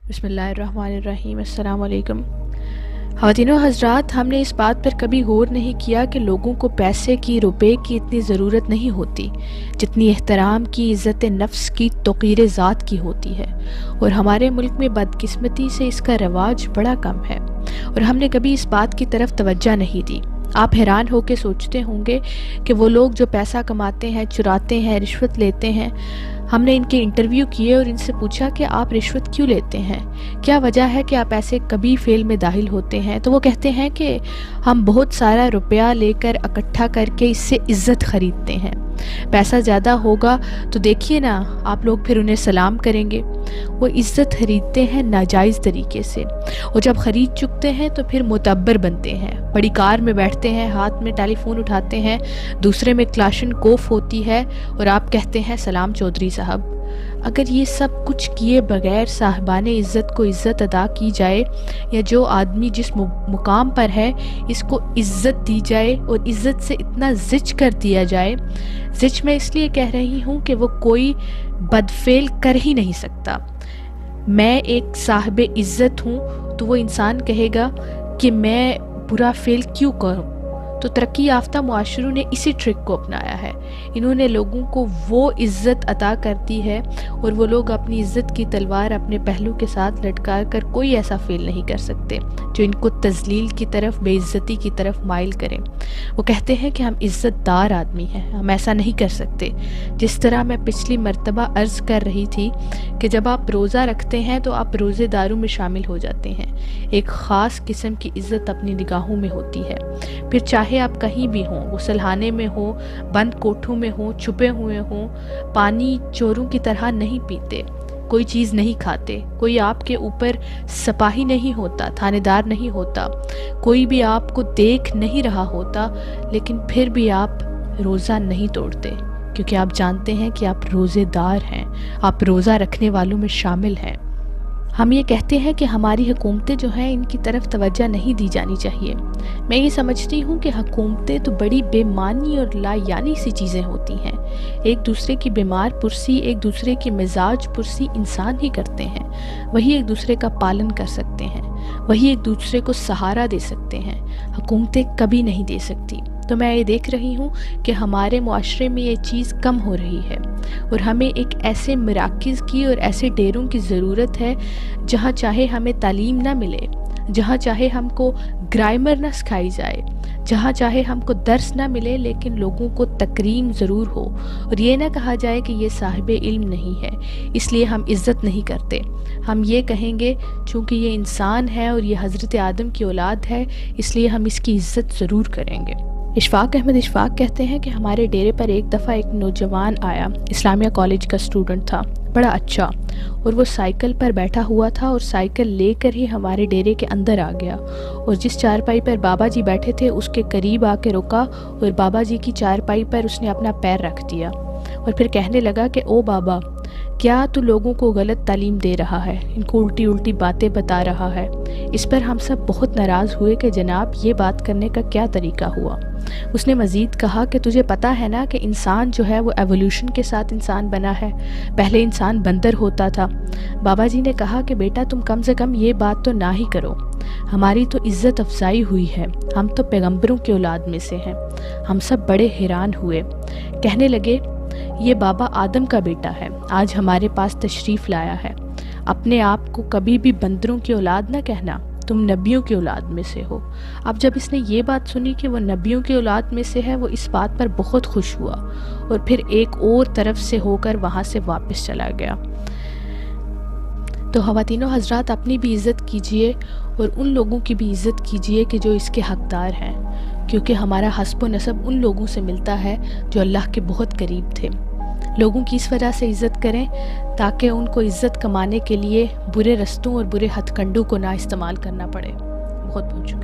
بسم اللہ الرحمن الرحیم۔ السلام علیکم خواتین و حضرات، ہم نے اس بات پر کبھی غور نہیں کیا کہ لوگوں کو پیسے کی، روپے کی اتنی ضرورت نہیں ہوتی جتنی احترام کی، عزت نفس کی، توقیر ذات کی ہوتی ہے، اور ہمارے ملک میں بدقسمتی سے اس کا رواج بڑا کم ہے، اور ہم نے کبھی اس بات کی طرف توجہ نہیں دی۔ آپ حیران ہو کے سوچتے ہوں گے کہ وہ لوگ جو پیسہ کماتے ہیں، چراتے ہیں، رشوت لیتے ہیں، ہم نے ان کے انٹرویو کیے اور ان سے پوچھا کہ آپ رشوت کیوں لیتے ہیں، کیا وجہ ہے کہ آپ ایسے کبھی فیل میں داخل ہوتے ہیں؟ تو وہ کہتے ہیں کہ ہم بہت سارا روپیہ لے کر اکٹھا کر کے اس سے عزت خریدتے ہیں، پیسہ زیادہ ہوگا تو دیکھیے نا آپ لوگ پھر انہیں سلام کریں گے۔ وہ عزت خریدتے ہیں ناجائز طریقے سے، اور جب خرید چکتے ہیں تو پھر معتبر بنتے ہیں، بڑی کار میں بیٹھتے ہیں، ہاتھ میں ٹیلی فون اٹھاتے ہیں، دوسرے میں کلاشن کوف ہوتی ہے، اور آپ کہتے ہیں سلام چودھری صاحب۔ اگر یہ سب کچھ کیے بغیر صاحبان عزت کو عزت ادا کی جائے، یا جو آدمی جس مقام پر ہے اس کو عزت دی جائے اور عزت سے اتنا زچ کر دیا جائے، زچ میں اس لیے کہہ رہی ہوں کہ وہ کوئی بدفعل کر ہی نہیں سکتا۔ میں ایک صاحب عزت ہوں تو وہ انسان کہے گا کہ میں برا فعل کیوں کروں؟ تو ترقی یافتہ معاشروں نے اسی ٹرک کو اپنایا ہے، انہوں نے لوگوں کو وہ عزت عطا کر دی ہے، اور وہ لوگ اپنی عزت کی تلوار اپنے پہلو کے ساتھ لٹکا کر کوئی ایسا فعل نہیں کر سکتے جو ان کو تذلیل کی طرف، بے عزتی کی طرف مائل کریں۔ وہ کہتے ہیں کہ ہم عزت دار آدمی ہیں، ہم ایسا نہیں کر سکتے۔ جس طرح میں پچھلی مرتبہ عرض کر رہی تھی کہ جب آپ روزہ رکھتے ہیں تو آپ روزے داروں میں شامل ہو جاتے ہیں، ایک خاص قسم کی عزت اپنی نگاہوں میں ہوتی ہے۔ پھر چاہے آپ کہیں بھی ہوں، غسلخانے میں ہوں، بند کوٹھوں میں ہوں، چھپے ہوئے ہوں، پانی چوروں کی طرح نہیں پیتے، کوئی چیز نہیں کھاتے، کوئی آپ کے اوپر سپاہی نہیں ہوتا، تھانے دار نہیں ہوتا، کوئی بھی آپ کو دیکھ نہیں رہا ہوتا، لیکن پھر بھی آپ روزہ نہیں توڑتے، کیونکہ آپ جانتے ہیں کہ آپ روزے دار ہیں، آپ روزہ رکھنے والوں میں شامل ہیں۔ ہم یہ کہتے ہیں کہ ہماری حکومتیں جو ہیں ان کی طرف توجہ نہیں دی جانی چاہیے۔ میں یہ سمجھتی ہوں کہ حکومتیں تو بڑی بے معنی اور لا یعنی سی چیزیں ہوتی ہیں، ایک دوسرے کی بیمار پرسی، ایک دوسرے کی مزاج پرسی انسان ہی کرتے ہیں، وہی ایک دوسرے کا پالن کر سکتے ہیں، وہی ایک دوسرے کو سہارا دے سکتے ہیں، حکومتیں کبھی نہیں دے سکتی۔ تو میں یہ دیکھ رہی ہوں کہ ہمارے معاشرے میں یہ چیز کم ہو رہی ہے، اور ہمیں ایک ایسے مراکز کی اور ایسے ڈیروں کی ضرورت ہے جہاں چاہے ہمیں تعلیم نہ ملے، جہاں چاہے ہم کو گرامر نہ سکھائی جائے، جہاں چاہے ہم کو درس نہ ملے، لیکن لوگوں کو تکریم ضرور ہو، اور یہ نہ کہا جائے کہ یہ صاحب علم نہیں ہے اس لیے ہم عزت نہیں کرتے۔ ہم یہ کہیں گے چونکہ یہ انسان ہے اور یہ حضرت آدم کی اولاد ہے، اس لیے ہم اس کی عزت ضرور کریں گے۔ اشفاق احمد اشفاق کہتے ہیں کہ ہمارے ڈیرے پر ایک دفعہ ایک نوجوان آیا، اسلامیہ کالج کا اسٹوڈنٹ تھا، بڑا اچھا، اور وہ سائیکل پر بیٹھا ہوا تھا اور سائیکل لے کر ہی ہمارے ڈیرے کے اندر آ گیا، اور جس چارپائی پر بابا جی بیٹھے تھے اس کے قریب آ کے رکا، اور بابا جی کی چارپائی پر اس نے اپنا پیر رکھ دیا، اور پھر کہنے لگا کہ او بابا، کیا تو لوگوں کو غلط تعلیم دے رہا ہے، ان کو الٹی الٹی باتیں بتا رہا ہے۔ اس پر ہم سب بہت ناراض ہوئے کہ جناب یہ بات کرنے کا کیا طریقہ ہوا۔ اس نے مزید کہا کہ تجھے پتہ ہے نا کہ انسان جو ہے وہ ایولیوشن کے ساتھ انسان بنا ہے، پہلے انسان بندر ہوتا تھا۔ بابا جی نے کہا کہ بیٹا تم کم سے کم یہ بات تو نہ ہی کرو، ہماری تو عزت افزائی ہوئی ہے، ہم تو پیغمبروں کی اولاد میں سے ہیں۔ ہم سب بڑے حیران ہوئے، کہنے لگے یہ بابا آدم کا بیٹا ہے، آج ہمارے پاس تشریف لایا ہے، اپنے آپ کو کبھی بھی بندروں کی اولاد نہ کہنا، تم نبیوں کی اولاد میں سے ہو۔ اب جب اس نے یہ بات سنی کہ وہ نبیوں کی اولاد میں سے ہے، وہ اس بات پر بہت خوش ہوا، اور پھر ایک اور طرف سے ہو کر وہاں سے واپس چلا گیا۔ تو خواتین و حضرات، اپنی بھی عزت کیجئے اور ان لوگوں کی بھی عزت کیجئے کہ جو اس کے حقدار ہیں، کیونکہ ہمارا حسب و نسب ان لوگوں سے ملتا ہے جو اللہ کے بہت قریب تھے۔ لوگوں کی اس وجہ سے عزت کریں تاکہ ان کو عزت کمانے کے لیے برے رستوں اور برے ہتھ کنڈوں کو نہ استعمال کرنا پڑے۔ بہت بہت شکریہ۔